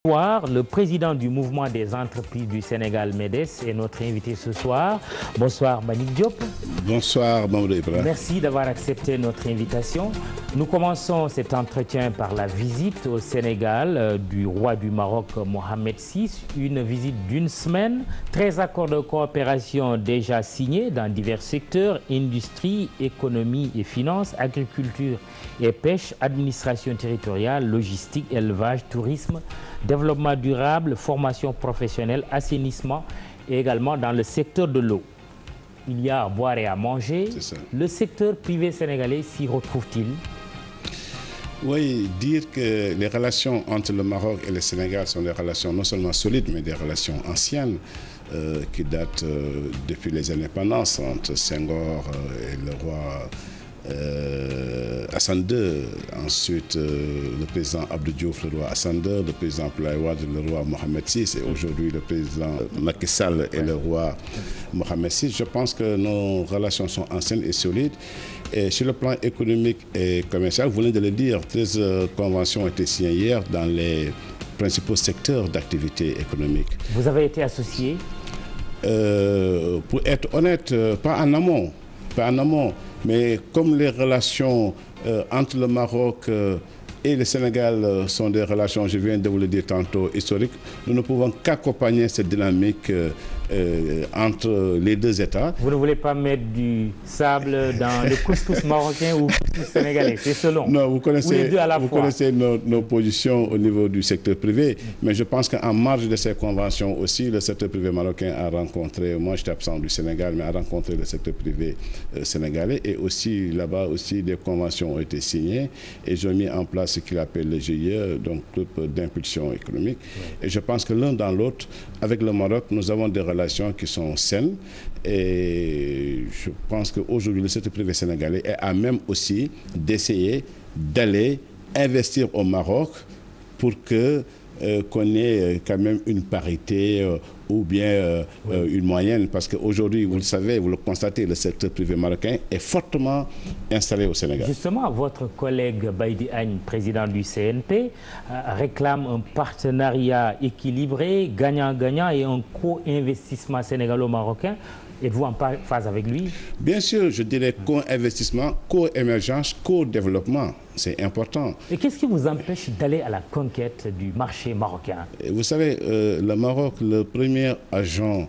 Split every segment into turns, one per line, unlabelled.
Le président du mouvement des entreprises du Sénégal, MEDES, est notre invité ce soir. Bonsoir Mbagnick Diop.
Bonsoir Mamadou Ibra.
Merci d'avoir accepté notre invitation. Nous commençons cet entretien par la visite au Sénégal du roi du Maroc Mohamed VI, une visite d'une semaine, 13 accords de coopération déjà signés dans divers secteurs, industrie, économie et finances, agriculture et pêche, administration territoriale, logistique, élevage, tourisme, développement durable, formation professionnelle, assainissement et également dans le secteur de l'eau. Il y a à boire et à manger. Le secteur privé sénégalais s'y retrouve-t-il?
Oui, dire que les relations entre le Maroc et le Sénégal sont des relations non seulement solides, mais des relations anciennes qui datent depuis les indépendances entre Senghor et le roi Hassan II, ensuite le président Abdou Diouf, le roi Hassan II, le président Abdoulaye Wade, le roi Mohamed VI, et aujourd'hui le président Macky Sall et le roi Mohamed VI. Je pense que nos relations sont anciennes et solides. Et sur le plan économique et commercial, vous venez de le dire, 13 conventions ont été signées hier dans les principaux secteurs d'activité économique.
Vous avez été associé?
Pour être honnête, pas en amont. Pas en amont, mais comme les relations entre le Maroc et le Sénégal sont des relations, je viens de vous le dire tantôt, historiques, nous ne pouvons qu'accompagner cette dynamique entre les deux États.
Vous ne voulez pas mettre du sable dans le couscous marocain ou le couscous sénégalais, c'est selon?
Non, vous connaissez nos positions au niveau du secteur privé, mais je pense qu'en marge de ces conventions aussi, le secteur privé marocain a rencontré, moi j'étais absent du Sénégal, mais a rencontré le secteur privé sénégalais, et aussi là-bas aussi des conventions ont été signées et ils ont mis en place ce qu'il appelle le GIE, donc groupe d'impulsion économique. Et je pense que l'un dans l'autre, avec le Maroc, nous avons des relations qui sont saines, et je pense qu'aujourd'hui le secteur privé sénégalais est à même aussi d'essayer d'aller investir au Maroc pour qu'on ait quand même une parité ou bien une moyenne, parce qu'aujourd'hui, vous le savez, vous le constatez, le secteur privé marocain est fortement installé au Sénégal.
Justement, votre collègue Baïdy Agne, président du CNP, réclame un partenariat équilibré, gagnant-gagnant et un co-investissement sénégalo-marocain. Êtes-vous en phase avec lui? Bien
sûr, je dirais co-investissement, co-émergence, co-développement. C'est important.
Et qu'est-ce qui vous empêche d'aller à la conquête du marché marocain?
Vous savez, le Maroc, le premier agent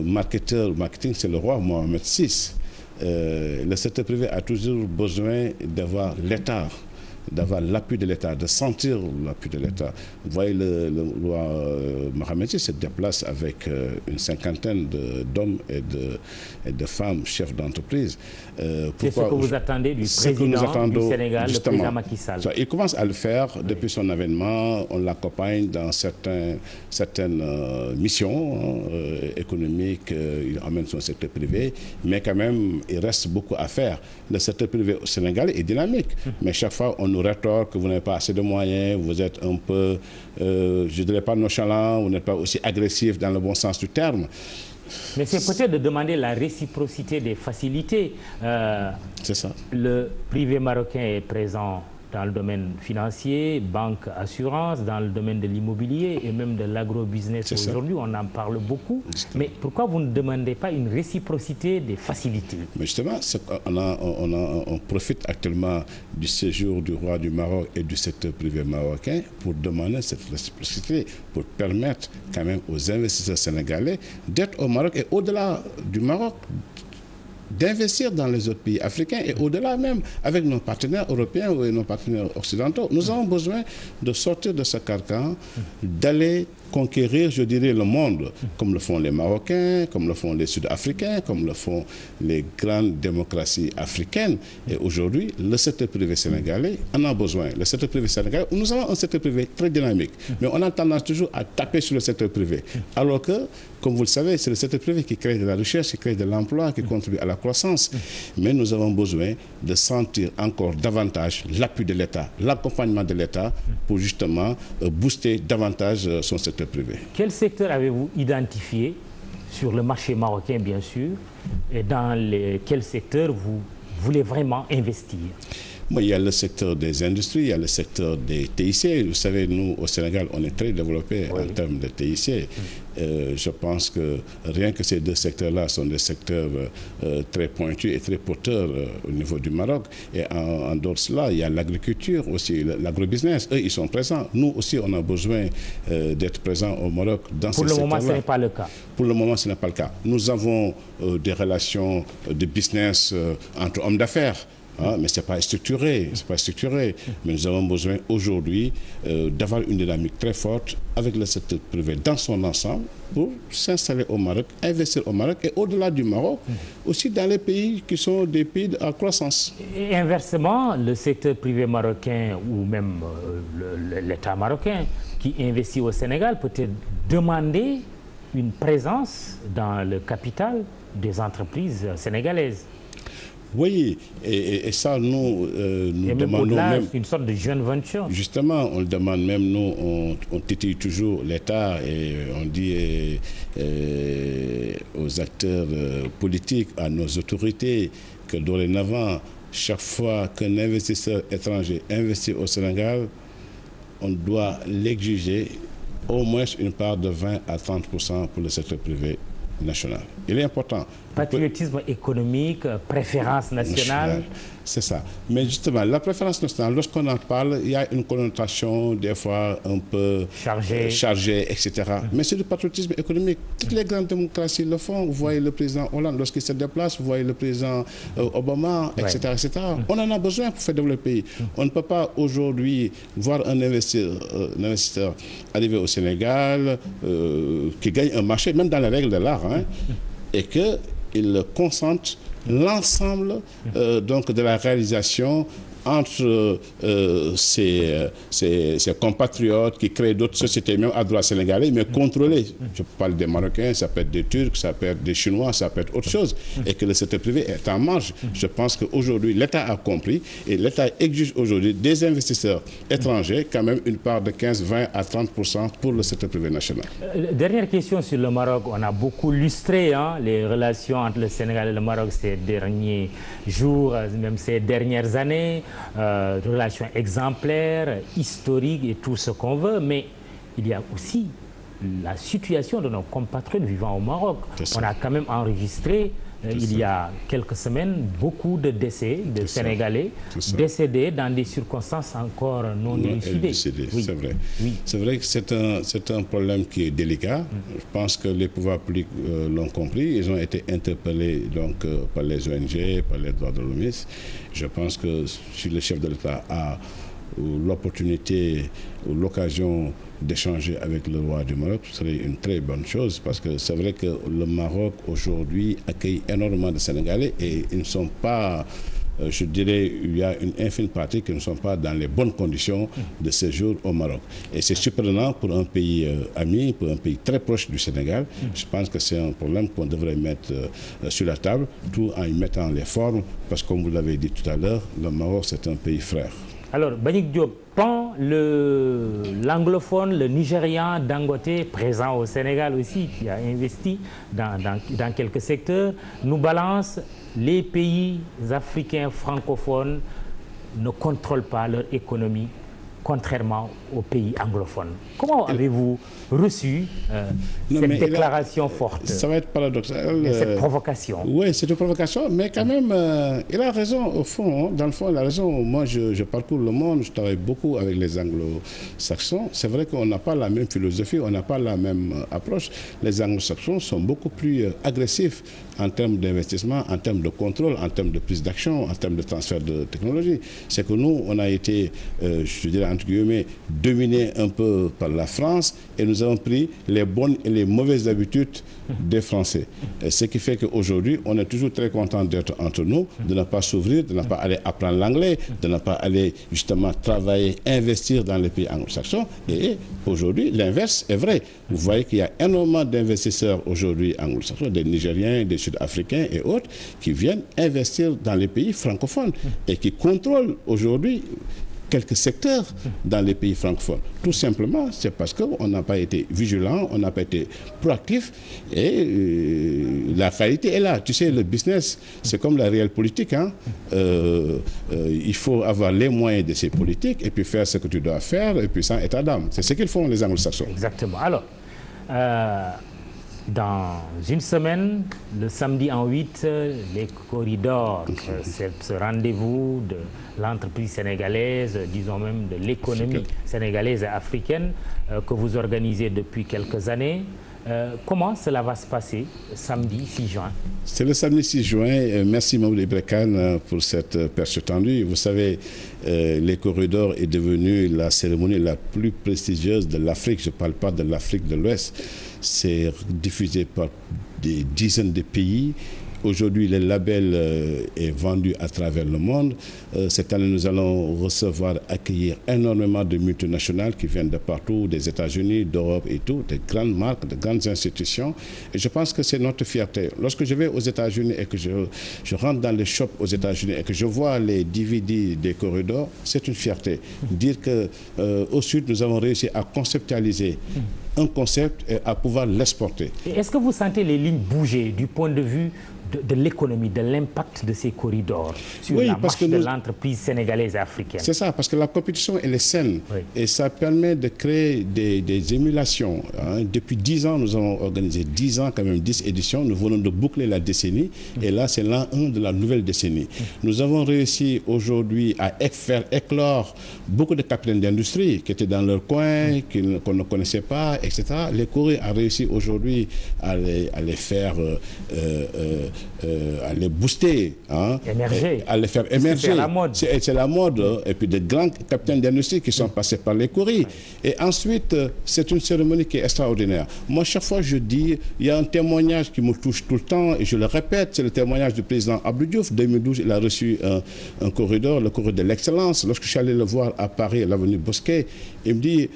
marketing, c'est le roi Mohamed VI. Le secteur privé a toujours besoin d'avoir l'État, d'avoir l'appui de l'État, de sentir l'appui de l'État. Vous voyez, le roi Mohamed VI se déplace avec une cinquantaine d'hommes et de femmes chefs d'entreprise.
C'est ce que vous attendez du président du Sénégal, le président Macky Sall.
Il commence à le faire depuis son avènement. On l'accompagne dans certaines missions économiques. Il emmène son secteur privé, mais quand même, il reste beaucoup à faire. Le secteur privé au Sénégal est dynamique, mais chaque fois, on nous rétorque que vous n'avez pas assez de moyens, vous êtes un peu, je ne dirais pas nonchalant, vous n'êtes pas aussi agressif dans le bon sens du terme.
Mais c'est peut-être de demander la réciprocité des facilités.
C'est ça.
Le privé marocain est présent dans le domaine financier, banque, assurance, dans le domaine de l'immobilier et même de l'agro-business. Aujourd'hui, on en parle beaucoup. Mais pourquoi vous ne demandez pas une réciprocité des facilités?
Mais justement, on profite actuellement du séjour du roi du Maroc et du secteur privé marocain pour demander cette réciprocité, pour permettre quand même aux investisseurs sénégalais d'être au Maroc et au-delà du Maroc, d'investir dans les autres pays africains et au-delà même avec nos partenaires européens ou nos partenaires occidentaux. Nous avons besoin de sortir de ce carcan, d'aller conquérir, je dirais, le monde, comme le font les Marocains, comme le font les Sud-Africains, comme le font les grandes démocraties africaines. Et aujourd'hui, le secteur privé sénégalais en a besoin. Le secteur privé sénégalais, nous avons un secteur privé très dynamique, mais on a tendance toujours à taper sur le secteur privé. Alors que, comme vous le savez, c'est le secteur privé qui crée de la richesse, qui crée de l'emploi, qui contribue à la croissance. Mais nous avons besoin de sentir encore davantage l'appui de l'État, l'accompagnement de l'État pour justement booster davantage son secteur privé.
Quel secteur avez-vous identifié sur le marché marocain, bien sûr, et dans quel secteur vous voulez vraiment investir?
Moi, il y a le secteur des industries, il y a le secteur des TIC. Vous savez, nous, au Sénégal, on est très développé en termes de TIC. Je pense que rien que ces deux secteurs-là sont des secteurs très pointus et très porteurs au niveau du Maroc. Et en dehors de cela, il y a l'agriculture aussi, l'agrobusiness. Eux, ils sont présents. Nous aussi, on a besoin d'être présents au Maroc dans ces secteurs-là.
Pour le moment, ce n'est pas le cas.
Pour le moment, ce n'est pas le cas. Nous avons des relations de business entre hommes d'affaires. Mais ce n'est pas structuré, Mais nous avons besoin aujourd'hui d'avoir une dynamique très forte avec le secteur privé dans son ensemble pour s'installer au Maroc, investir au Maroc et au-delà du Maroc, aussi dans les pays qui sont des pays à croissance.
Et inversement, le secteur privé marocain ou même l'État marocain qui investit au Sénégal peut-être demander une présence dans le capital des entreprises sénégalaises.
Oui, et ça, nous demandons même...
une sorte de joint venture.
Justement, on le demande même, nous, on titille toujours l'État et on dit aux acteurs politiques, à nos autorités, que dorénavant, chaque fois qu'un investisseur étranger investit au Sénégal, on doit l'exiger au moins une part de 20 à 30% pour le secteur privé national. Il est important.
Patriotisme économique, préférence nationale.
C'est ça. Mais justement, la préférence nationale, lorsqu'on en parle, il y a une connotation des fois un peu chargée, etc. Mais c'est du patriotisme économique. Toutes les grandes démocraties le font. Vous voyez le président Hollande lorsqu'il se déplace, vous voyez le président Obama, etc. etc. On en a besoin pour faire développer le pays. On ne peut pas aujourd'hui voir un investisseur arriver au Sénégal, qui gagne un marché, même dans les règles de l'art, et qu'il concentre l'ensemble donc de la réalisation entre ses compatriotes qui créent d'autres sociétés, même à droit sénégalais, mais contrôlées. Je parle des Marocains, ça peut être des Turcs, ça peut être des Chinois, ça peut être autre chose. Et que le secteur privé est en marge. Je pense qu'aujourd'hui, l'État a compris et l'État exige aujourd'hui des investisseurs étrangers quand même une part de 15, 20 à 30% pour le secteur privé national.
Dernière question sur le Maroc. On a beaucoup lustré les relations entre le Sénégal et le Maroc ces derniers jours, même ces dernières années. Relations exemplaires, historiques et tout ce qu'on veut, mais il y a aussi la situation de nos compatriotes vivant au Maroc. On a quand même enregistré il y a quelques semaines beaucoup de décès de Sénégalais décédés dans des circonstances encore non élucidées.
C'est vrai. C'est vrai que c'est un problème qui est délicat. Je pense que les pouvoirs publics l'ont compris. Ils ont été interpellés donc, par les ONG, par les droits de l'homme. Je pense que si le chef de l'État a l'opportunité ou l'occasion d'échanger avec le roi du Maroc, ce serait une très bonne chose parce que c'est vrai que le Maroc aujourd'hui accueille énormément de Sénégalais et ils ne sont pas, je dirais, il y a une infime partie qui ne sont pas dans les bonnes conditions de séjour au Maroc. Et c'est surprenant pour un pays ami, pour un pays très proche du Sénégal. Je pense que c'est un problème qu'on devrait mettre sur la table, tout en y mettant les formes, parce que comme vous l'avez dit tout à l'heure, le Maroc c'est un pays frère.
Alors, Mbagnick Diop, l'anglophone, le Nigérian Dangote, présent au Sénégal aussi, qui a investi dans quelques secteurs, nous balance les pays africains francophones ne contrôlent pas leur économie, contrairement aux pays anglophones. Comment avez-vous reçu cette déclaration forte?
Ça va être paradoxal.
Cette provocation.
Oui, c'est une provocation, mais quand même, il a raison au fond. Dans le fond, il a raison. Moi, je parcours le monde, je travaille beaucoup avec les anglo-saxons. C'est vrai qu'on n'a pas la même philosophie, on n'a pas la même approche. Les anglo-saxons sont beaucoup plus agressifs en termes d'investissement, en termes de contrôle, en termes de prise d'action, en termes de transfert de technologie. C'est que nous, on a été, je dirais entre guillemets, dominés un peu par la France et nous avons pris les bonnes et les mauvaises habitudes des Français. Et ce qui fait qu'aujourd'hui, on est toujours très content d'être entre nous, de ne pas s'ouvrir, de ne pas aller apprendre l'anglais, de ne pas aller justement travailler, investir dans les pays anglo-saxons. Et aujourd'hui, l'inverse est vrai. Vous voyez qu'il y a énormément d'investisseurs aujourd'hui anglo-saxons, des Nigériens, des Sud-Africains et autres, qui viennent investir dans les pays francophones et qui contrôlent aujourd'hui quelques secteurs dans les pays francophones. Tout simplement, c'est parce qu'on n'a pas été vigilant, on n'a pas été proactif et la qualité est là. Tu sais, le business, c'est comme la réelle politique. Hein. Il faut avoir les moyens de ces politiques et puis faire ce que tu dois faire et puis sans état d'âme. C'est ce qu'ils font les anglo-saxons.
Exactement. Alors, dans une semaine, le samedi en 8, les corridors, ce rendez-vous de l'entreprise sénégalaise, disons même de l'économie sénégalaise et africaine que vous organisez depuis quelques années. Comment cela va se passer samedi 6 juin?
C'est le samedi 6 juin. Merci Mamoud Ibra Kane pour cette perche tendue. Vous savez, les corridors est devenu la cérémonie la plus prestigieuse de l'Afrique. Je ne parle pas de l'Afrique de l'Ouest. C'est diffusé par des dizaines de pays. Aujourd'hui, le label est vendu à travers le monde. Cette année, nous allons accueillir énormément de multinationales qui viennent de partout, des États-Unis, d'Europe et tout, des grandes marques, de grandes institutions. Et je pense que c'est notre fierté. Lorsque je vais aux États-Unis et que je rentre dans les shops aux États-Unis et que je vois les DVD des corridors, c'est une fierté. Dire qu'au Sud, nous avons réussi à conceptualiser un concept et à pouvoir l'exporter.
Est-ce que vous sentez les lignes bouger du point de vue de l'économie, de l'impact de ces corridors sur la marche de l'entreprise sénégalaise et africaine?
C'est ça, parce que la compétition, elle est saine et ça permet de créer des émulations. Hein. Depuis 10 ans, nous avons organisé 10 ans, quand même 10 éditions. Nous venons de boucler la décennie et là, c'est l'an 1 de la nouvelle décennie. Nous avons réussi aujourd'hui à faire éclore beaucoup de capitaines d'industrie qui étaient dans leur coin, qu'on ne connaissait pas, etc. Les Corées ont réussi aujourd'hui à les faire à les booster, hein, à les faire émerger. C'est la mode. Et puis de grands capitaines d'industrie qui sont passés par les courriers. Et ensuite, c'est une cérémonie qui est extraordinaire. Moi, chaque fois, je dis, il y a un témoignage qui me touche tout le temps, et je le répète, c'est le témoignage du président Abdou Diouf. En 2012, il a reçu un corridor, le corridor de l'excellence. Lorsque je suis allé le voir à Paris, à l'avenue Bosquet, il me dit...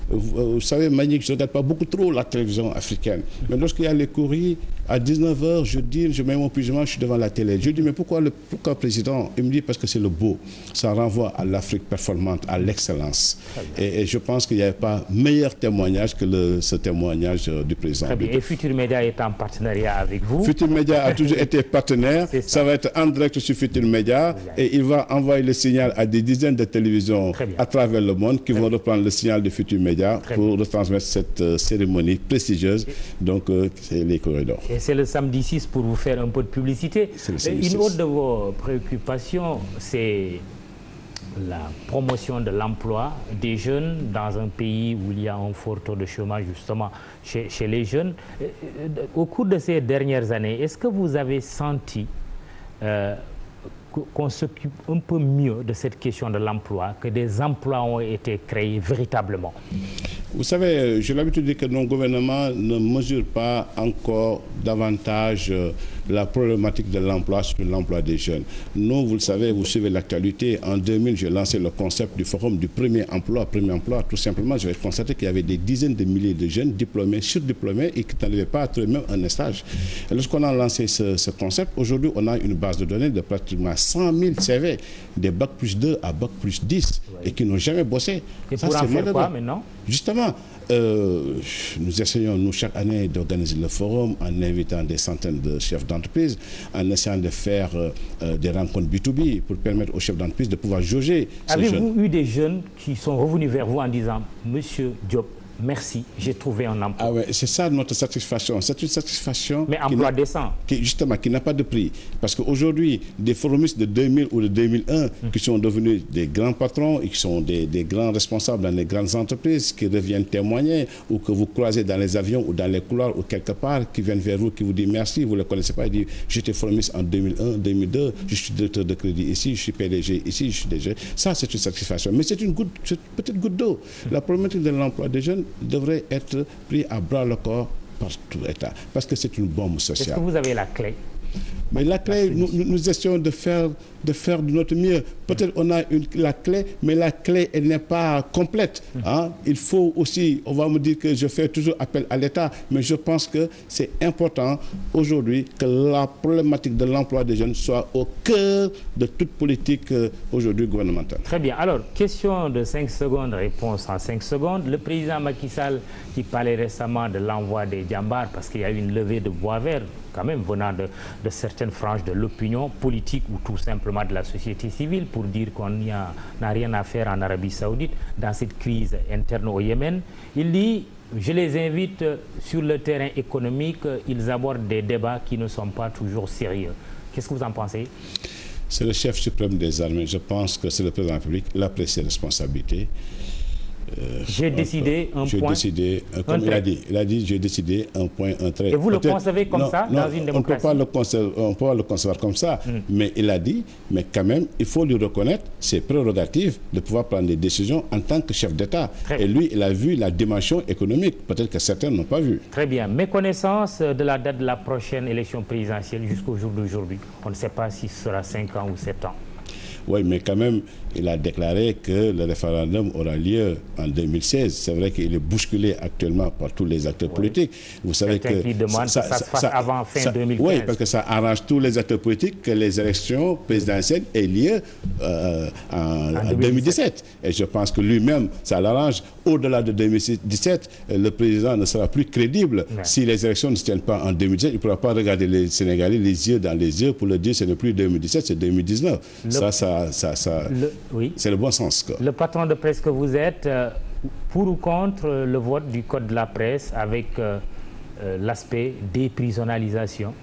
vous savez, Manique, je ne regarde pas beaucoup trop la télévision africaine. Mais lorsqu'il y a les courriers, à 19h, je mets mon pyjama, je suis devant la télé. Je dis, mais pourquoi président? Il me dit, parce que c'est le beau. Ça renvoie à l'Afrique performante, à l'excellence. Et je pense qu'il n'y avait pas meilleur témoignage que ce témoignage du président.
Très bien. Et Futur Média est en partenariat avec vous?
Futur Média a toujours été partenaire. Ça va être en direct sur Futur Média. Et il va envoyer le signal à des dizaines de télévisions à travers le monde qui vont reprendre le signal de Futur Média pour retransmettre cette cérémonie prestigieuse. Donc, c'est les corridors.
Et c'est le samedi 6 pour vous faire un peu de publicité. Une autre de vos préoccupations, c'est la promotion de l'emploi des jeunes dans un pays où il y a un fort taux de chômage justement chez les jeunes. Au cours de ces dernières années, est-ce que vous avez senti qu'on s'occupe un peu mieux de cette question de l'emploi, que des emplois ont été créés véritablement?
Vous savez, j'ai l'habitude de dire que nos gouvernements ne mesurent pas encore davantage la problématique de l'emploi sur l'emploi des jeunes. Nous, vous le savez, vous suivez l'actualité. En 2000, j'ai lancé le concept du forum du premier emploi. Premier emploi, tout simplement, j'avais constaté qu'il y avait des dizaines de milliers de jeunes diplômés, surdiplômés et qui n'arrivaient pas à trouver même un stage. Et lorsqu'on a lancé ce concept, aujourd'hui, on a une base de données de pratiquement 100 000 CV, des bac plus 2 à bac plus 10, et qui n'ont jamais bossé.
Et pour en faire quoi maintenant?
Justement, nous essayons, nous, chaque année, d'organiser le forum en invitant des centaines de chefs d'entreprise, en essayant de faire des rencontres B2B pour permettre aux chefs d'entreprise de pouvoir jauger.
Avez-vous eu des jeunes qui sont revenus vers vous en disant « Monsieur Diop, merci, j'ai trouvé un emploi ».
Ah ouais, c'est ça notre satisfaction. C'est une satisfaction...
Mais emploi décent.
Justement, qui n'a pas de prix. Parce qu'aujourd'hui, des forumistes de 2000 ou de 2001 qui sont devenus des grands patrons et qui sont des grands responsables dans les grandes entreprises, qui reviennent témoigner ou que vous croisez dans les avions ou dans les couloirs ou quelque part, qui viennent vers vous, qui vous disent merci, vous ne le connaissez pas, ils disent j'étais forumiste en 2001, 2002, je suis directeur de crédit ici, je suis PDG ici, je suis DG. Ça, c'est une satisfaction. Mais c'est une petite goutte d'eau. La problématique de l'emploi des jeunes devrait être pris à bras le corps par tout l'État, parce que c'est une bombe sociale.
Est-ce que vous avez la clé?
Mais la clé, nous essayons de faire de notre mieux. Peut-être on a la clé, mais la clé, elle n'est pas complète. Hein? Il faut aussi, on va me dire que je fais toujours appel à l'État, mais je pense que c'est important aujourd'hui que la problématique de l'emploi des jeunes soit au cœur de toute politique aujourd'hui gouvernementale.
Très bien. Alors, question de 5 secondes, réponse en 5 secondes. Le président Macky Sall qui parlait récemment de l'envoi des djambars parce qu'il y a eu une levée de bois vert quand même venant de certaines franges de l'opinion politique ou tout simplement de la société civile pour dire qu'on n'a rien à faire en Arabie Saoudite dans cette crise interne au Yémen. Il dit, je les invite sur le terrain économique, ils abordent des débats qui ne sont pas toujours sérieux. Qu'est-ce que vous en pensez?
C'est le chef suprême des armées. Je pense que c'est le président de la République. Il a pris ses responsabilités.
J'ai décidé un point.
Décidé, comme il a dit, j'ai décidé un point, un trait.
Et vous le concevez comme ça dans une démocratie?
On ne peut pas le concevoir comme ça. Mais il a dit, mais quand même, il faut lui reconnaître ses prérogatives de pouvoir prendre des décisions en tant que chef d'État. Et lui, il a vu la dimension économique, peut-être que certains n'ont pas vu.
Très bien. Méconnaissance de la date de la prochaine élection présidentielle jusqu'au jour d'aujourd'hui. On ne sait pas si ce sera 5 ans ou 7 ans.
Oui, mais quand même, il a déclaré que le référendum aura lieu en 2016. C'est vrai qu'il est bousculé actuellement par tous les acteurs politiques. Vous savez que
qui demandent que ça se fasse avant fin 2015.
Oui, parce que ça arrange tous les acteurs politiques que les élections présidentielles aient lieu en 2017. Et je pense que lui-même, ça l'arrange. Au-delà de 2017, le président ne sera plus crédible si les élections ne se tiennent pas en 2017. Il ne pourra pas regarder les Sénégalais les yeux dans les yeux pour leur dire ce n'est plus 2017, c'est 2019. C'est le bon sens, quoi.
Le patron de presse que vous êtes, pour ou contre le vote du code de la presse avec l'aspect déprisonnalisation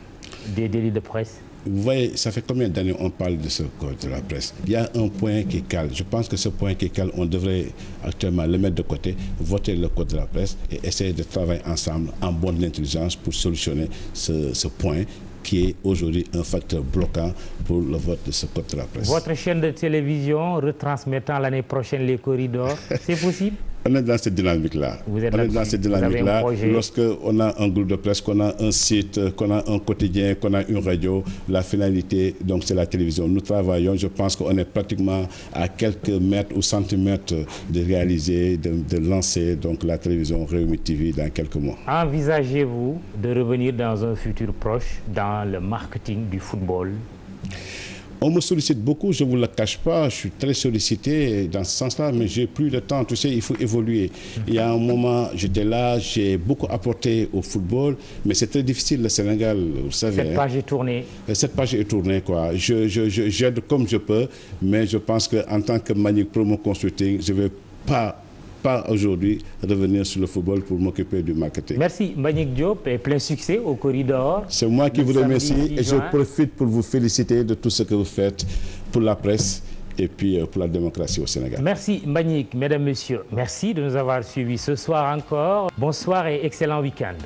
des délits de presse?
Vous voyez, ça fait combien d'années on parle de ce code de la presse? Il y a un point qui cale. Je pense que ce point qui cale, on devrait actuellement le mettre de côté, voter le code de la presse et essayer de travailler ensemble en bonne intelligence pour solutionner ce point qui est aujourd'hui un facteur bloquant pour le vote de ce code de la presse.
Votre chaîne de télévision retransmettant l'année prochaine les corridors, c'est possible?
On est dans cette dynamique-là.
On est dans cette
dynamique-là. Lorsqu'on a un groupe de presse, qu'on a un site, qu'on a un quotidien, qu'on a une radio, la finalité, donc c'est la télévision. Nous travaillons, je pense qu'on est pratiquement à quelques mètres ou centimètres de réaliser, de lancer donc la télévision Rewmi TV dans quelques mois.
Envisagez-vous de revenir dans un futur proche dans le marketing du football?
On me sollicite beaucoup, je ne vous le cache pas, je suis très sollicité dans ce sens-là, mais j'ai plus de temps, tu sais, il faut évoluer. Il y a un moment, j'étais là, j'ai beaucoup apporté au football, mais c'est très difficile le Sénégal, vous savez.
Cette page est tournée.
Cette page est tournée, quoi. J'aide comme je peux, mais je pense qu'en tant que Mbagnick Promo Consulting, je ne vais pas aujourd'hui revenir sur le football pour m'occuper du marketing.
Merci Mbagnick Diop et plein succès au corridor.
C'est moi qui vous remercie et je profite pour vous féliciter de tout ce que vous faites pour la presse et puis pour la démocratie au Sénégal.
Merci Mbagnick, mesdames, messieurs. Merci de nous avoir suivis ce soir encore. Bonsoir et excellent week-end.